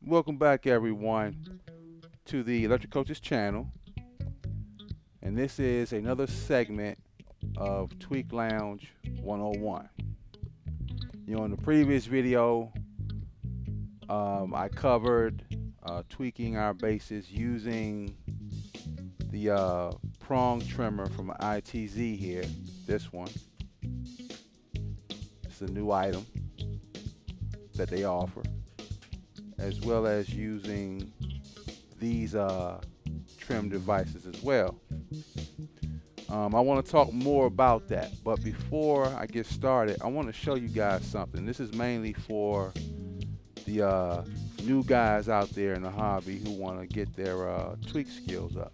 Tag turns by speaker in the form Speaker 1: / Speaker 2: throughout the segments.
Speaker 1: Welcome back, everyone, to the Electric Coaches channel. And this is another segment of Tweak Lounge 101. In the previous video, I covered tweaking our bases using the prong trimmer from ITZ here. This one. It's a new item that they offer, as well as using these trim devices as well. I want to talk more about that, but before I get started, I want to show you guys something. This is mainly for the new guys out there in the hobby who want to get their tweak skills up.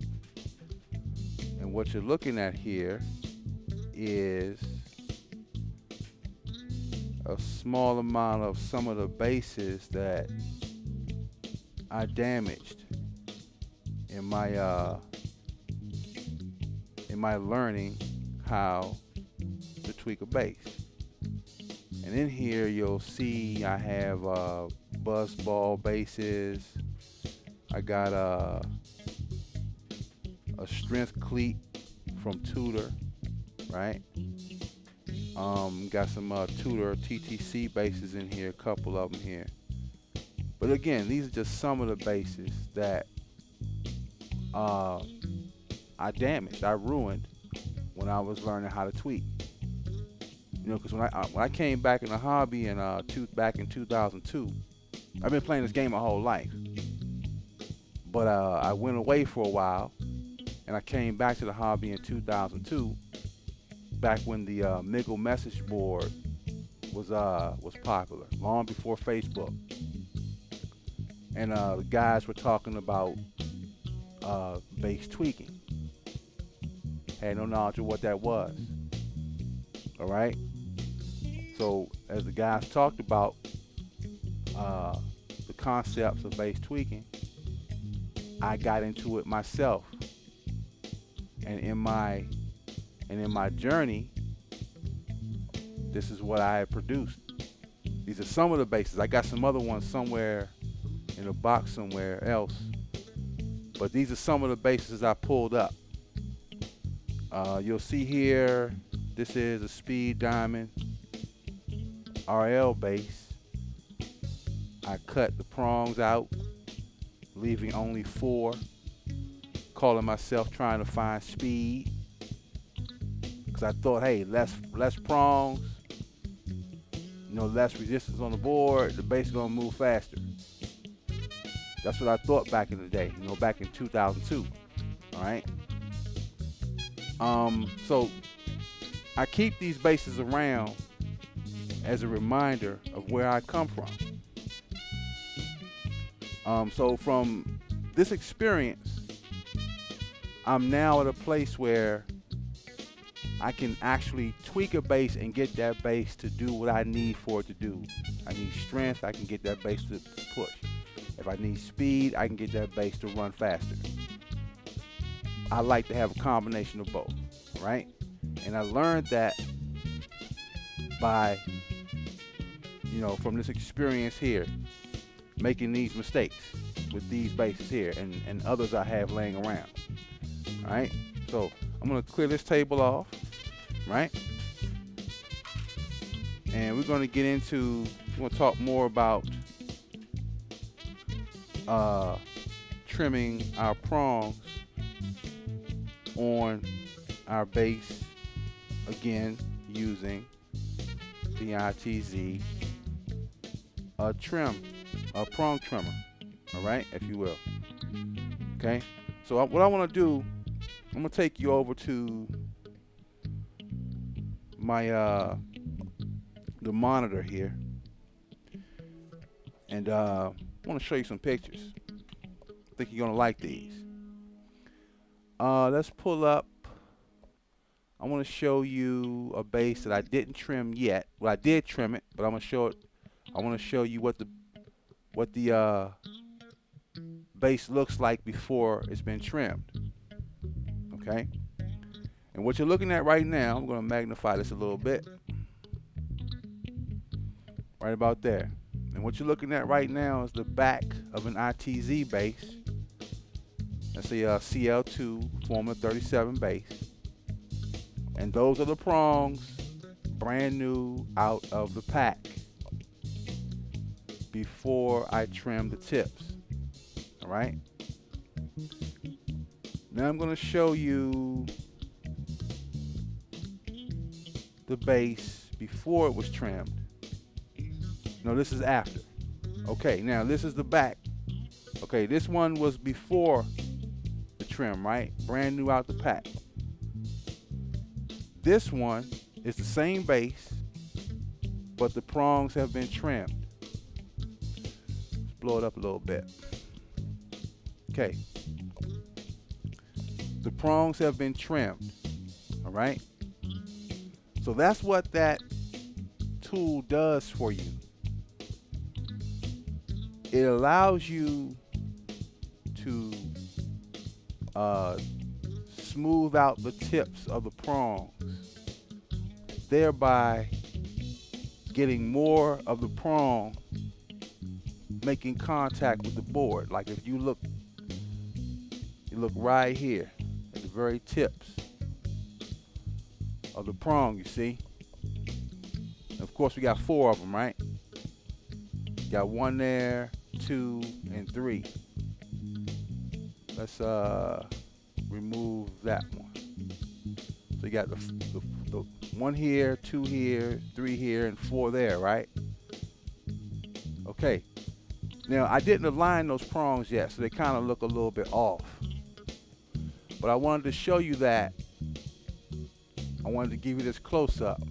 Speaker 1: And what you're looking at here is a small amount of some of the bases that I damaged in my learning how to tweak a bass. And in here you'll see I have buzz ball basses. I got a strength cleat from Tudor, right? Got some Tudor TTC bases in here, a couple of them here. But again, these are just some of the bases that I damaged, I ruined when I was learning how to tweak. Because when I came back in the hobby back in 2002, I've been playing this game my whole life. But I went away for a while, and I came back to the hobby in 2002, back when the Miggle message board was popular, long before Facebook. And the guys were talking about bass tweaking. Had no knowledge of what that was. All right. So as the guys talked about the concepts of bass tweaking, I got into it myself. And in my journey, this is what I had produced. These are some of the bases. I got some other ones somewhere in a box somewhere else, but these are some of the bases I pulled up. You'll see here, this is a Speed Diamond RL bass. I cut the prongs out, leaving only 4, calling myself trying to find speed, because I thought, hey, less prongs, less resistance on the board, the bass is gonna move faster. That's what I thought back in the day, back in 2002. All right. So I keep these bases around as a reminder of where I come from. So from this experience, I'm now at a place where I can actually tweak a bass and get that bass to do what I need for it to do. I need strength, I can get that bass to push. If I need speed, I can get that bass to run faster. I like to have a combination of both, right? And I learned that by, from this experience here, making these mistakes with these basses here and others I have laying around, all right? So I'm gonna clear this table off, right? And we're gonna talk more about trimming our prongs on our bass, again using the ITZ prong trimmer, all right, if you will. Okay, so what I want to do, I'm gonna take you over to my the monitor here, and I want to show you some pictures. I think you're gonna like these. Let's pull up. I want to show you a bass that I didn't trim yet. Well, I did trim it, but I'm gonna show it. I want to show you what the bass looks like before it's been trimmed. Okay. And what you're looking at right now, I'm going to magnify this a little bit, right about there. And what you're looking at right now is the back of an ITZ base. That's a CL2 Formula 37 base. And those are the prongs, brand new out of the pack, before I trim the tips. All right. Now I'm going to show you the base before it was trimmed. No, this is after. Okay, now this is the back. Okay, this one was before the trim, right? Brand new out the pack. This one is the same base, but the prongs have been trimmed. Let's blow it up a little bit. Okay. The prongs have been trimmed. All right? So that's what that tool does for you. It allows you to smooth out the tips of the prongs, thereby getting more of the prong making contact with the board. Like if you look right here at the very tips of the prong, you see. And of course, we got 4 of them, right? Got 1 there, 2, and 3. Let's remove that one. So you got the 1 here, 2 here, 3 here, and 4 there, right? Okay. Now, I didn't align those prongs yet, so they kind of look a little bit off. But I wanted to show you that. I wanted to give you this close-up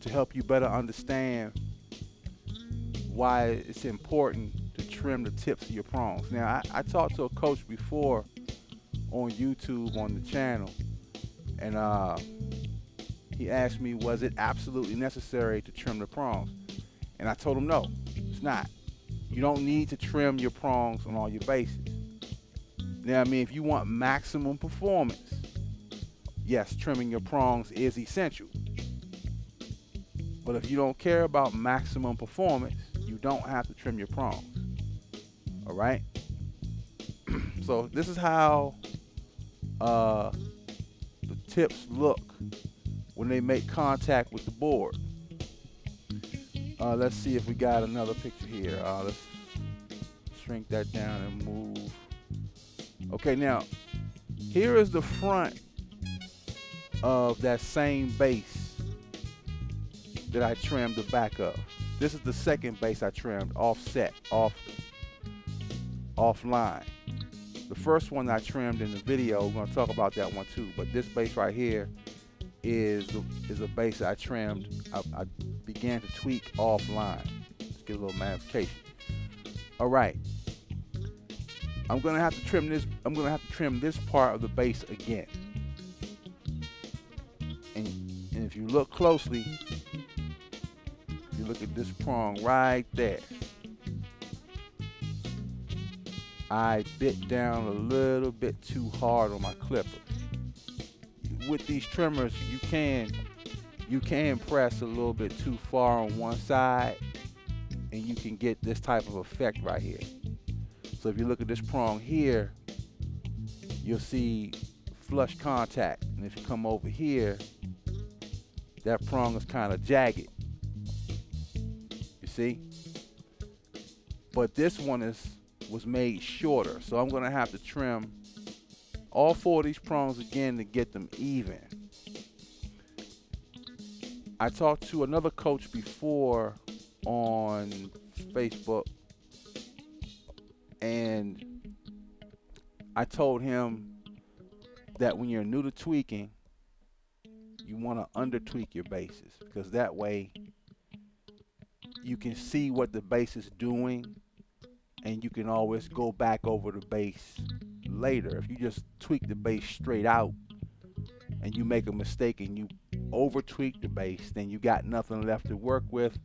Speaker 1: to help you better understand why it's important to trim the tips of your prongs. Now, I talked to a coach before on YouTube on the channel, and he asked me, was it absolutely necessary to trim the prongs? And I told him no, it's not. You don't need to trim your prongs on all your bases. Now, I mean, if you want maximum performance, yes, trimming your prongs is essential. But if you don't care about maximum performance, you don't have to trim your prongs. All right? So this is how the tips look when they make contact with the board. Let's see if we got another picture here. Let's shrink that down and move. Okay, now here is the front of that same base that I trimmed the back of. This is the second base I trimmed offline. The first one I trimmed in the video, we're going to talk about that one too, but this base right here is a base that I trimmed. I began to tweak offline. Let's get a little magnification. All right. I'm going to have to trim this. I'm going to have to trim this part of the base again. And if you look closely, you look at this prong right there. I bit down a little bit too hard on my clipper. With these trimmers, you can press a little bit too far on one side, and you can get this type of effect right here. So if you look at this prong here, you'll see flush contact. And if you come over here, that prong is kind of jagged. You see? But this one was made shorter. So I'm going to have to trim all 4 of these prongs again to get them even. I talked to another coach before on Facebook, and I told him that when you're new to tweaking, you want to under tweak your bases, because that way you can see what the base is doing, and you can always go back over the base later. If you just tweak the base straight out and you make a mistake and you over tweak the base, then you got nothing left to work with.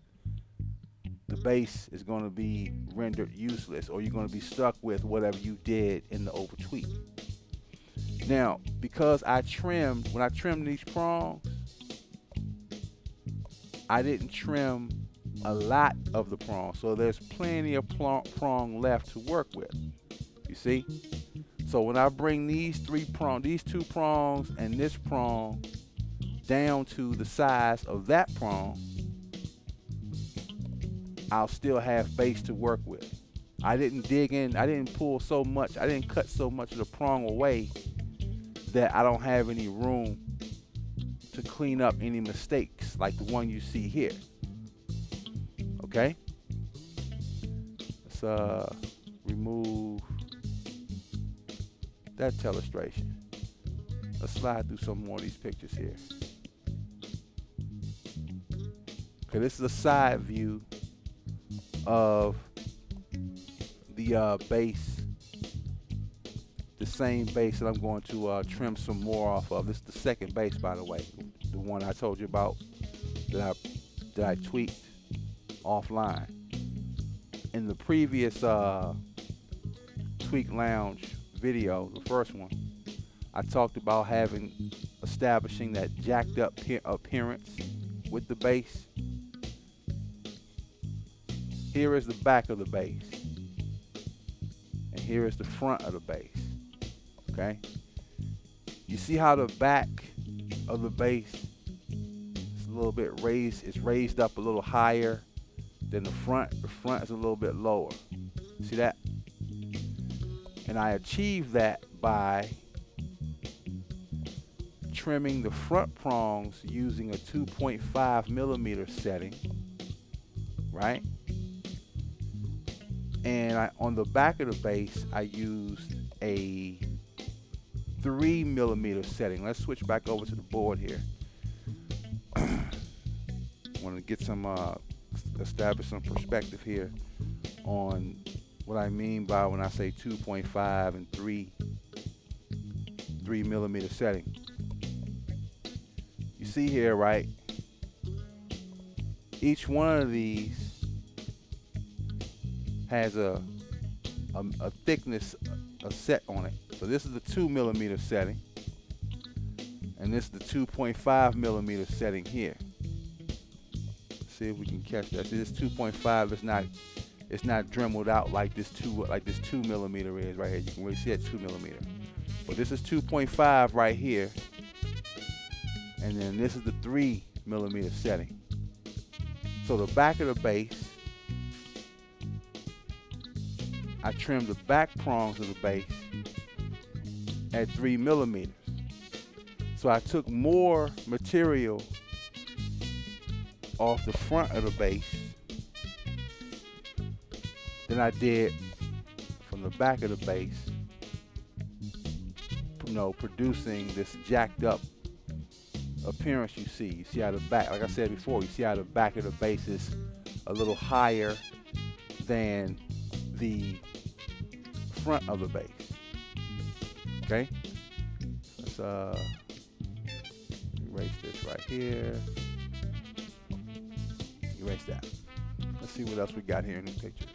Speaker 1: The base is going to be rendered useless, or you're going to be stuck with whatever you did in the over tweak. Now, because when I trimmed these prongs, I didn't trim a lot of the prong, so there's plenty of prong left to work with. You see? So when I bring these two prongs and this prong down to the size of that prong, I'll still have base to work with. I didn't dig in, I didn't pull so much, I didn't cut so much of the prong away that I don't have any room to clean up any mistakes like the one you see here. Okay? Let's remove that telestration. Let's slide through some more of these pictures here. Okay, this is a side view of the base, the same base that I'm going to trim some more off of. This is the second base, by the way, the one I told you about that I tweaked offline. In the previous Tweak Lounge video, the first one, I talked about establishing that jacked up appearance with the base. Here is the back of the base, and here is the front of the base. Okay, you see how the back of the base is a little bit raised. It's raised up a little higher than the front. The front is a little bit lower. See that? And I achieved that by trimming the front prongs using a 2.5 millimeter setting, right? And on the back of the base, I used a 3 millimeter setting. Let's switch back over to the board here. I want to get establish some perspective here on what I mean by when I say 2.5 and 3 millimeter setting. You see here, right? Each one of these has a thickness, a set on it. So this is the 2 millimeter setting, and this is the 2.5 millimeter setting here. See if we can catch that. See, this 2.5 it's not dremeled out like this 2 millimeter is right here. You can really see that 2 millimeter. But this is 2.5 right here, and then this is the 3 millimeter setting. So the back of the base, I trimmed the back prongs of the base at 3 millimeters. So I took more material off the front of the base than I did from the back of the base, producing this jacked up appearance you see. You see how the back, like I said before, you see how the back of the base is a little higher than the front of the base. Okay, let's erase this right here. Erase that. Let's see what else we got here in these pictures.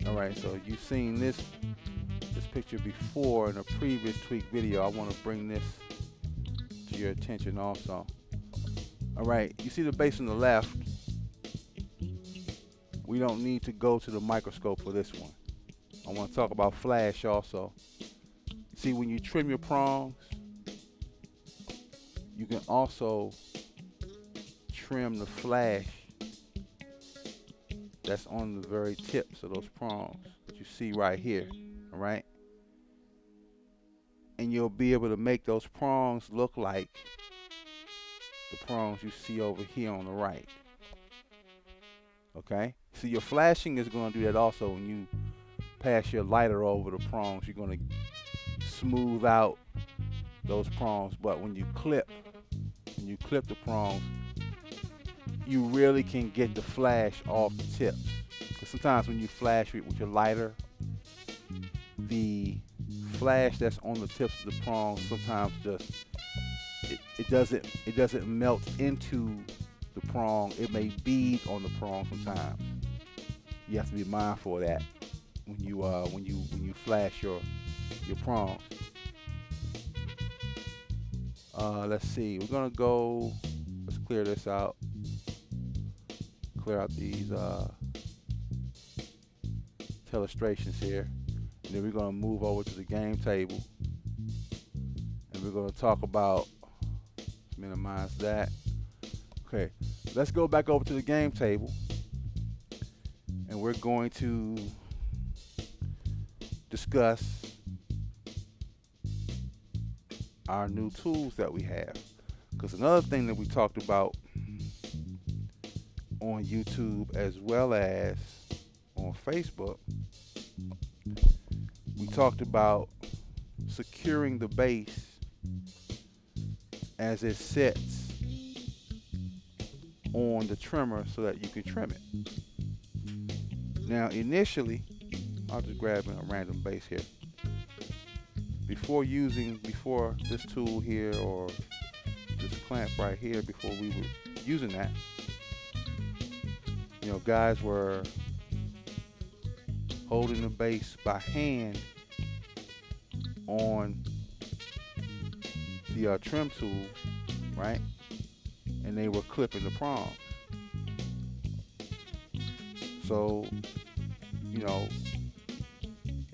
Speaker 1: All right, so you've seen this picture before in a previous tweak video. I want to bring this to your attention also. All right, you see the base on the left. We don't need to go to the microscope for this one. I want to talk about flash also. See, when you trim your prongs, you can also trim the flash that's on the very tips of those prongs that you see right here, all right? And you'll be able to make those prongs look like the prongs you see over here on the right, okay? So your flashing is going to do that also. When you pass your lighter over the prongs, you're going to smooth out those prongs. But when you clip the prongs, you really can get the flash off the tips. Because sometimes when you flash it with your lighter, the flash that's on the tips of the prongs sometimes just it doesn't melt into the prong. It may bead on the prong sometimes. You have to be mindful of that when you flash your prongs. Let's see. We're gonna go. Let's clear this out. Clear out these illustrations here, and then we're gonna move over to the game table, and we're gonna talk about. Minimize that. Okay. Let's go back over to the game table, and we're going to discuss our new tools that we have. Because another thing that we talked about on YouTube as well as on Facebook, we talked about securing the base as it sits on the trimmer so that you can trim it. Now initially, I'll just grab a random base here. Before this tool here or this clamp right here, before we were using that, guys were holding the base by hand on the trim tool, right? And they were clipping the prongs. So,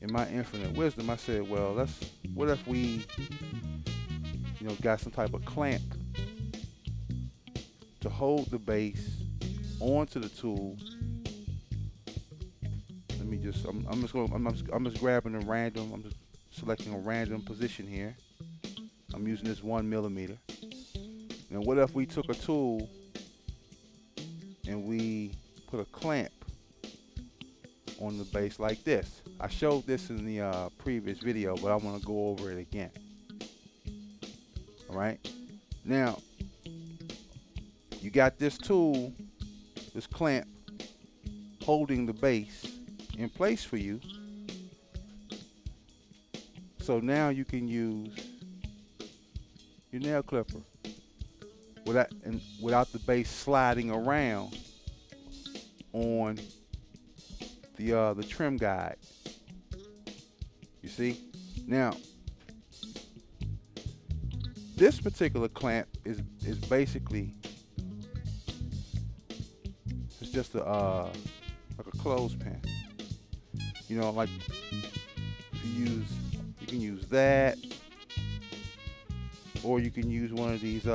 Speaker 1: in my infinite wisdom, I said, well, what if we, got some type of clamp to hold the base onto the tool. Let me just, I'm just grabbing a random, I'm just selecting a random position here. I'm using this 1mm. And what if we took a tool and we put a clamp on the base like this? I showed this in the previous video, but I want to go over it again. All right. Now, you got this tool, this clamp, holding the base in place for you. So now you can use your nail clipper without the base sliding around on the trim guide. You see? Now, this particular clamp is basically, it's just like a clothespin. Like you can use that, or you can use one of these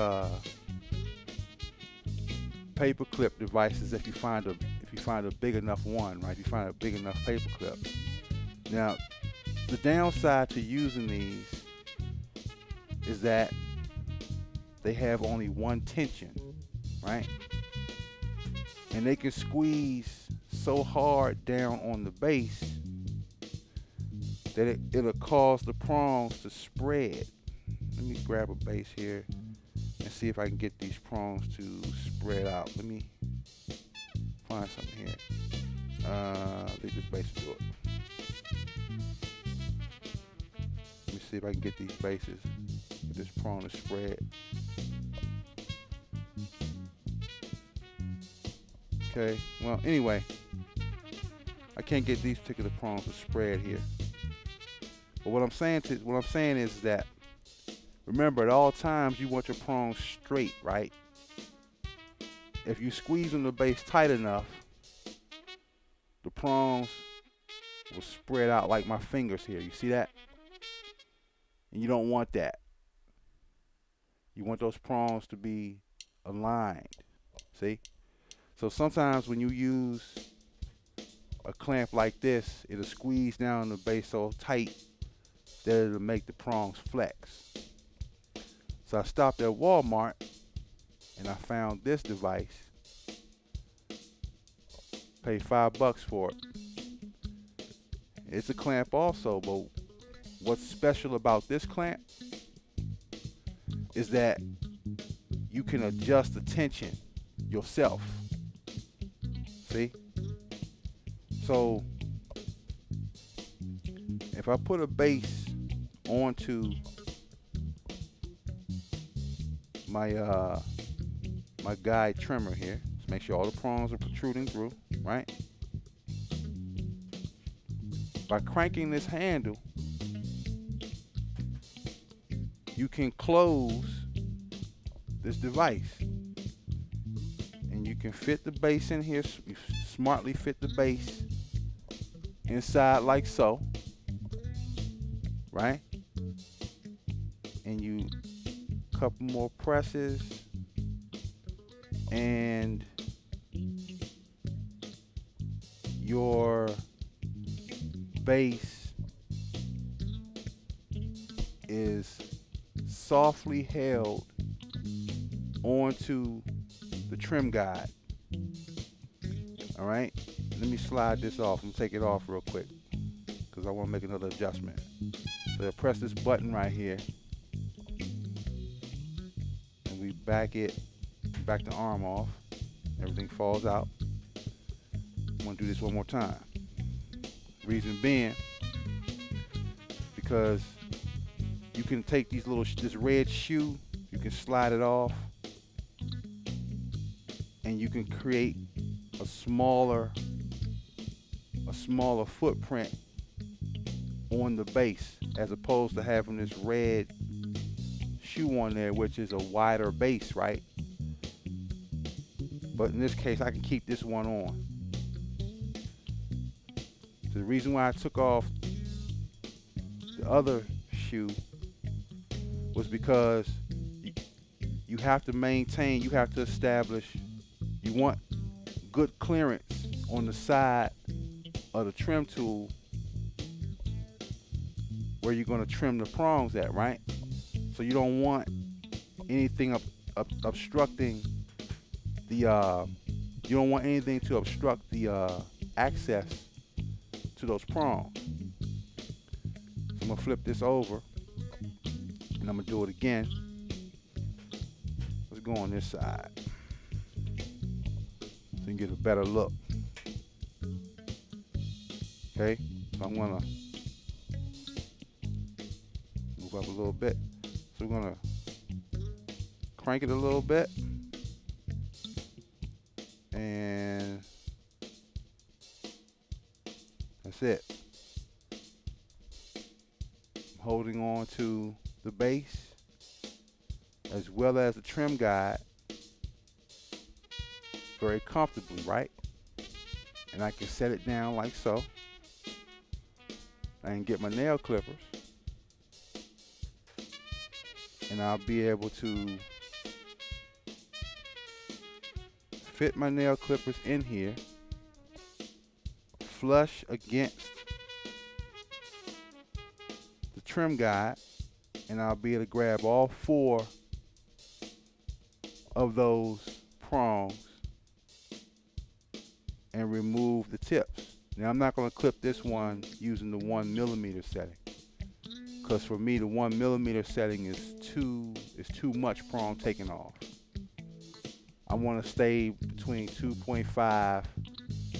Speaker 1: paper clip devices if you find a big enough one, right? If you find a big enough paper clip. Now, the downside to using these is that they have only one tension, right? And they can squeeze so hard down on the base that it'll cause the prongs to spread. Let me grab a base here and see if I can get these prongs to spread out. Let me find something here. I think this base will do it. Let me see if I can get these bases, get this prong to spread. Okay, well, anyway, I can't get these particular prongs to spread here. But what I'm saying is that, remember, at all times you want your prongs straight, right? If you squeeze on the base tight enough, the prongs will spread out like my fingers here. You see that? And you don't want that. You want those prongs to be aligned. See? So sometimes when you use a clamp like this, it'll squeeze down the base so tight that it'll make the prongs flex. So I stopped at Walmart and I found this device. Paid $5 for it. It's a clamp also, but what's special about this clamp is that you can adjust the tension yourself. See? So if I put a base onto my my guide trimmer here, let's make sure all the prongs are protruding through, right? By cranking this handle, you can close this device. And you can fit the base in here. You smartly fit the base inside like so, right? And you couple more presses, and your base is softly held onto the trim guide. All right, let me slide this off. I'm gonna take it off real quick because I want to make another adjustment. So I press this button right here, and we back the arm off. Everything falls out. I'm gonna do this one more time. Reason being, because you can take this red shoe, you can slide it off, and you can create a smaller footprint on the base, as opposed to having this red shoe on there, which is a wider base, right? But in this case, I can keep this one on. The reason why I took off the other shoe was because you have to maintain, you have to establish, you want good clearance on the side of the trim tool where you're going to trim the prongs at, right? So you don't want anything obstructing the you don't want anything to obstruct the access to those prongs. So I'm gonna flip this over and I'm gonna do it again. Let's go on this side so you can get a better look. Okay, so I'm gonna move up a little bit. So we're gonna crank it a little bit, and that's it. I'm holding on to the base as well as the trim guide very comfortably, right? And I can set it down like so. I can get my nail clippers, and I'll be able to fit my nail clippers in here, flush against the trim guide, and I'll be able to grab all 4 of those prongs and remove the tips. Now I'm not going to clip this one using the 1mm setting, because for me the 1mm setting is too much prong taking off. I want to stay between 2.5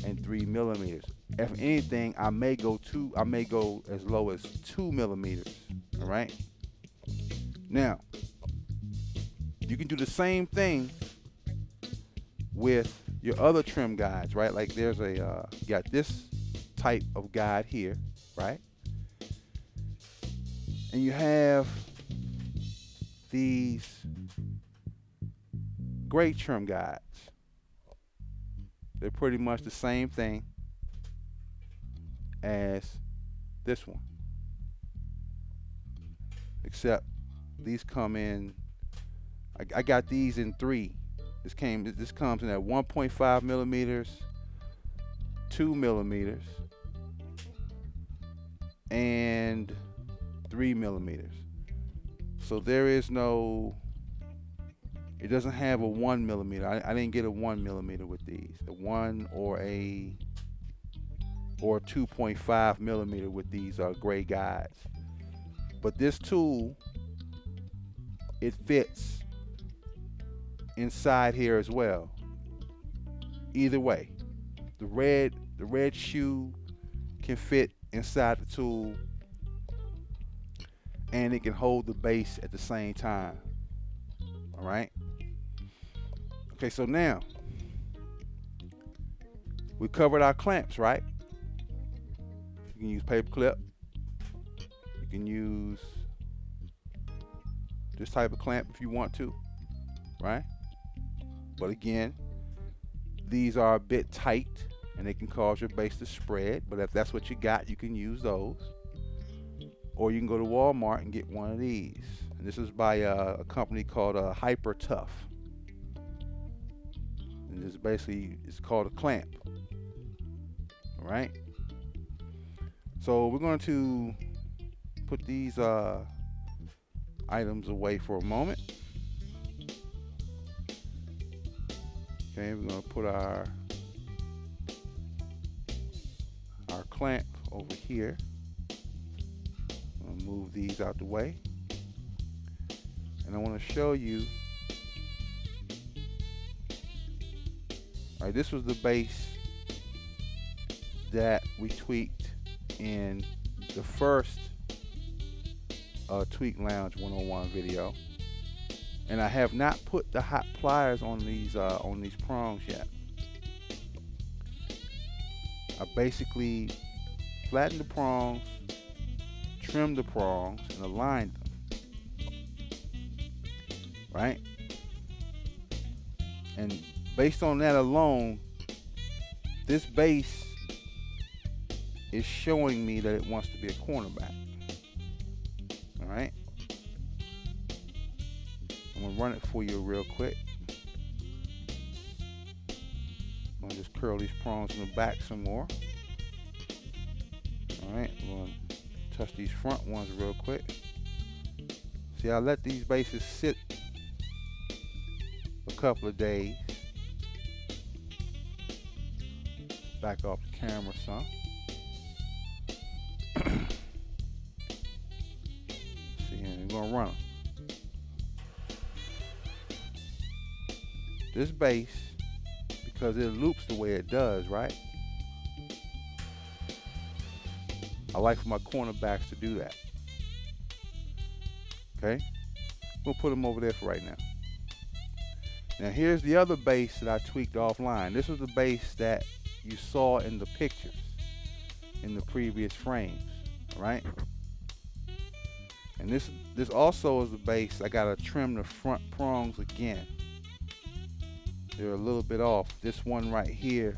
Speaker 1: and 3mm. If anything, I may go as low as 2mm. All right. Now, you can do the same thing with your other trim guides, right? Like there's you got this type of guide here, right? And you have these gray trim guides. They're pretty much the same thing as this one, except these come in, I got these in 3. This comes in at 1.5 millimeters, 2 millimeters, and 3 millimeters. So there is no, it doesn't have a 1mm. I didn't get a 1mm with these. A 1 or a 2.5mm with these gray guides. But this tool, it fits inside here as well. Either way, the red shoe can fit inside the tool, and it can hold the base at the same time. All right. Okay, so now we covered our clamps, right? You can use paper clip. You can use this type of clamp if you want to, right? But again, these are a bit tight and they can cause your base to spread. But if that's what you got, you can use those. Or you can go to Walmart and get one of these. And this is by a company called Hyper Tough. And this basically is called a clamp. All right. So we're going to put these items away for a moment. Okay, we're going to put our clamp over here. I'm gonna move these out the way. And I want to show you. All right, this was the base that we tweaked in the first Tweak Lounge 101 video. And I have not put the hot pliers on these prongs yet. I basically flattened the prongs, trimmed the prongs, and aligned them. Right? And based on that alone, this base is showing me that it wants to be a cornerback. All right? I'm gonna run it for you real quick. I'm gonna just curl these prongs in the back some more. All right, I'm gonna touch these front ones real quick. See, I let these bases sit a couple of days. Back off the camera some. See, and we're gonna run them. This base, because it loops the way it does, right? I like for my cornerbacks to do that. Okay? We'll put them over there for right now. Now here's the other base that I tweaked offline. This was the base that you saw in the pictures in the previous frames, right? And this also is the base. I gotta trim the front prongs again. They're a little bit off. This one right here,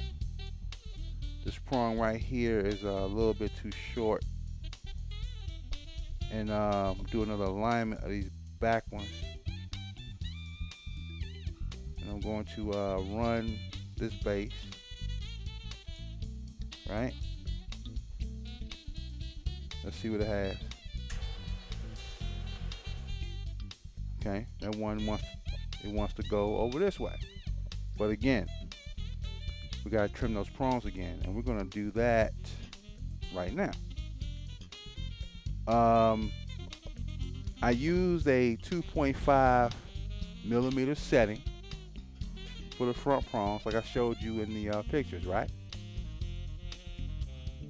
Speaker 1: this prong right here is a little bit too short. And do another alignment of these back ones. And I'm going to run this base, right? Let's see what it has. Okay, that one wants to go over this way. But again, we gotta trim those prongs again, and we're gonna do that right now. I used a 2.5 millimeter setting for the front prongs, like I showed you in the pictures, right?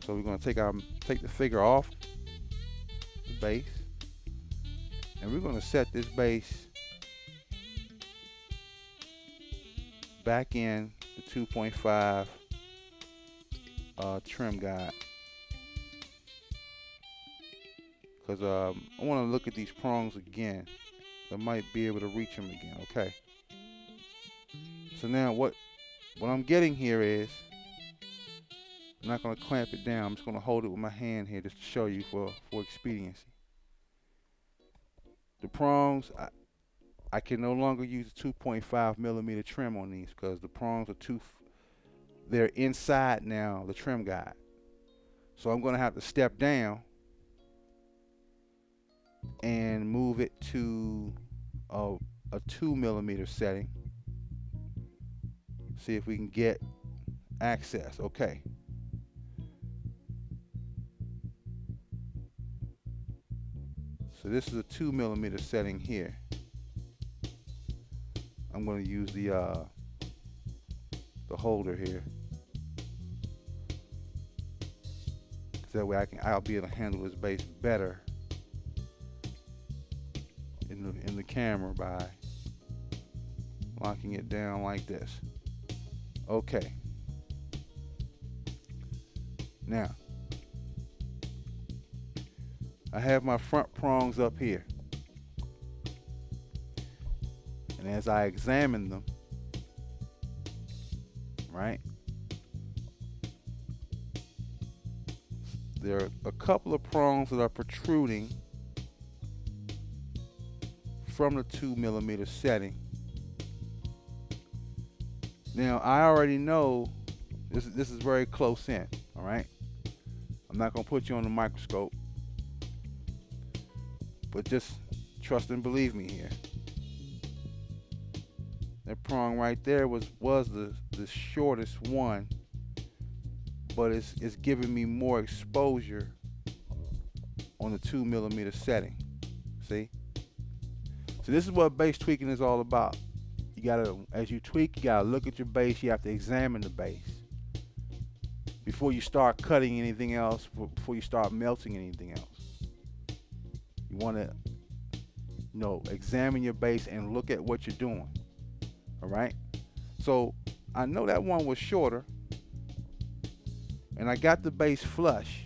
Speaker 1: So we're gonna take the figure off the base, and we're gonna set this base back in the 2.5 trim guide, because I want to look at these prongs again. I might be able to reach them again. Okay. So now what I'm getting here is, I'm not going to clamp it down. I'm just going to hold it with my hand here just to show you for expediency. The prongs, I can no longer use a 2.5 millimeter trim on these because the prongs are they're inside now the trim guide. So I'm going to have to step down and move it to a 2 millimeter setting. See if we can get access. Okay. So this is a 2 millimeter setting here. I'm going to use the holder here, so that way I'll be able to handle this base better in the camera by locking it down like this. Okay. Now I have my front prongs up here. And as I examine them, right, there are a couple of prongs that are protruding from the 2mm setting. Now I already know this is very close in, all right? I'm not gonna put you on the microscope, but just trust and believe me here. That prong right there was the shortest one, but it's giving me more exposure on the 2mm setting. See? So this is what base tweaking is all about. You gotta, as you tweak, you gotta look at your base. You have to examine the base before you start cutting anything else. Before you start melting anything else, you want to, examine your base and look at what you're doing. All right. So I know that one was shorter, and I got the base flush.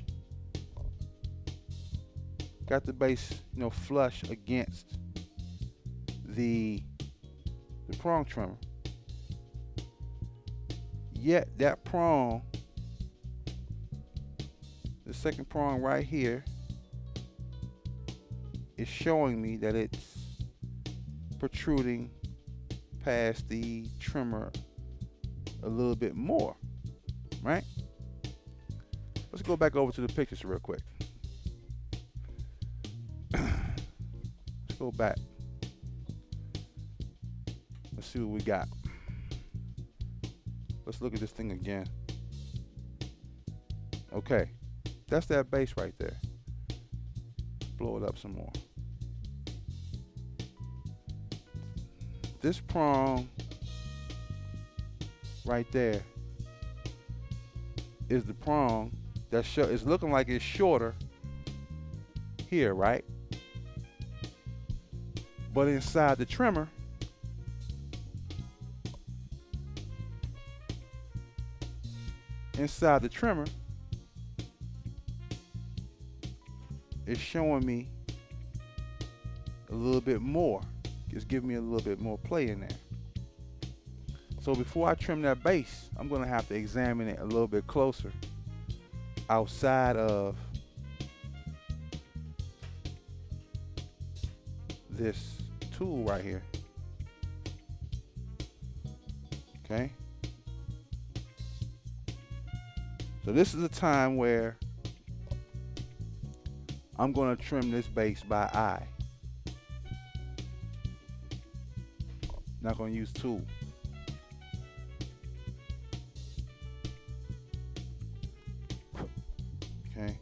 Speaker 1: Got the base, flush against the prong trimmer. Yet that prong, the second prong right here, is showing me that it's protruding past the trimmer a little bit more, right? Let's go back over to the pictures real quick. Let's go back. Let's see what we got. Let's look at this thing again. Okay, that's that base right there. Blow it up some more. This prong right there is the prong that is looking like it's shorter here, right? But inside the trimmer, it's showing me a little bit more. It's giving me a little bit more play in there. So before I trim that base, I'm going to have to examine it a little bit closer outside of this tool right here. Okay. So this is the time where I'm going to trim this base by eye. Not going to use tool. Okay.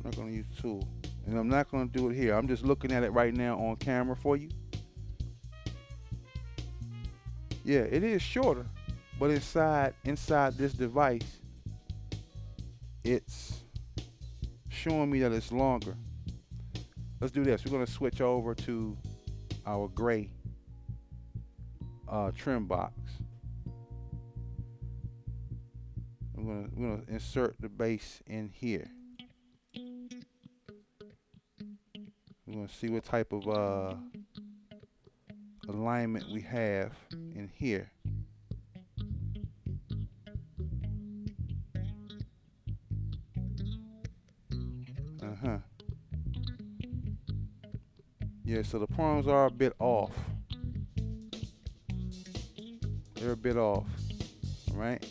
Speaker 1: Not going to use tool. And I'm not going to do it here. I'm just looking at it right now on camera for you. Yeah, it is shorter, but inside this device, it's showing me that it's longer. Let's do this. We're going to switch over to our gray trim box. We're going to insert the base in here. We're going to see what type of alignment we have in here. Yeah, so the prongs are a bit off. They're a bit off, all right?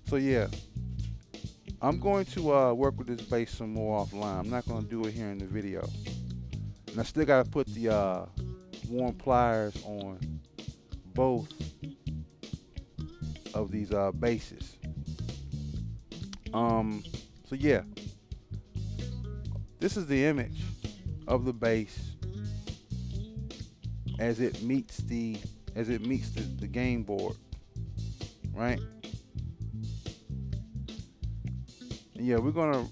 Speaker 1: So yeah, I'm going to work with this base some more offline. I'm not going to do it here in the video. And I still got to put the worn pliers on both of these bases. So yeah, this is the image of the base as it meets the game board, right? And yeah, we're gonna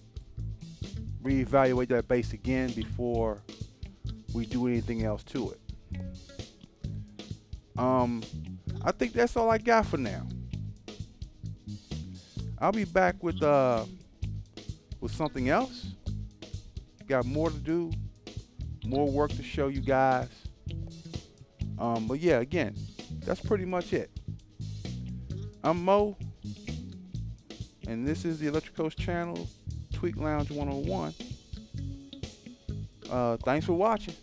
Speaker 1: reevaluate that base again before we do anything else to it. I think that's all I got for now. I'll be back with something else. got more to do, more work to show you guys. But yeah, again, that's pretty much it. I'm Mo, and this is the Electric Coast Channel, Tweak Lounge 101. Thanks for watching.